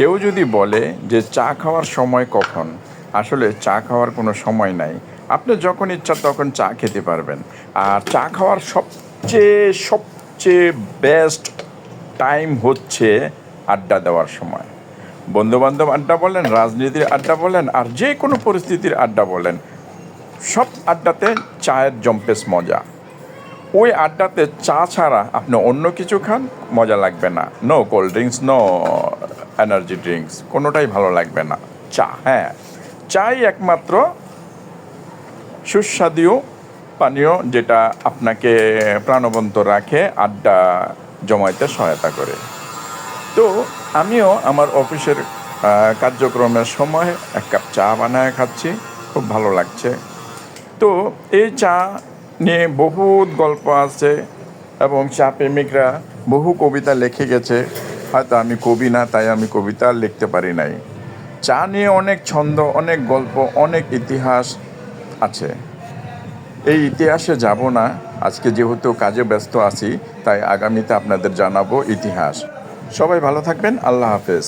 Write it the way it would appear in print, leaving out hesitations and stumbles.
কেউ যদি বলে যে চা খাওয়ার সময় কখন, আসলে চা খাওয়ার কোনো সময় নাই। আপনি যখন ইচ্ছা তখন চা খেতে পারবেন। আর চা খাওয়ার সবচেয়ে সবচেয়ে বেস্ট টাইম হচ্ছে আড্ডা দেওয়ার সময়। বন্ধুবান্ধব আড্ডা বলেন, রাজনীতির আড্ডা বলেন, আর যে কোনো পরিস্থিতির আড্ডা বলেন, সব আড্ডাতে চায়ের জম্পেশ মজা। ওই আড্ডাতে চা ছাড়া আপনি অন্য কিছু খান, মজা লাগবে না। No cold drinks, no energy drinks, কোনোটাই ভালো লাগবে না। চা, হ্যাঁ, চাই একমাত্র সুস্বাদু পানীয় যেটা আপনাকে প্রাণবন্ত রাখে, আড্ডা জমাইতে সহায়তা করে। তো আমিও আমার অফিসের কার্যক্রমের সময় এক কাপ চা বানায় খাচ্ছি, খুব ভালো লাগছে। তো এই চা নিয়ে বহুত গল্প আছে এবং চা প্রেমিকরা বহু কবিতা লিখে গেছে। হয়তো আমি কবি না, তাই আমি কবিতা লিখতে পারি নাই। চা নিয়ে অনেক ছন্দ, অনেক গল্প, অনেক ইতিহাস আছে। এই ইতিহাসে যাব না, আজকে যেহেতু কাজে ব্যস্ত আছি, তাই আগামীতে আপনাদের জানাবো ইতিহাস। সবাই ভালো থাকবেন, আল্লাহ হাফেজ।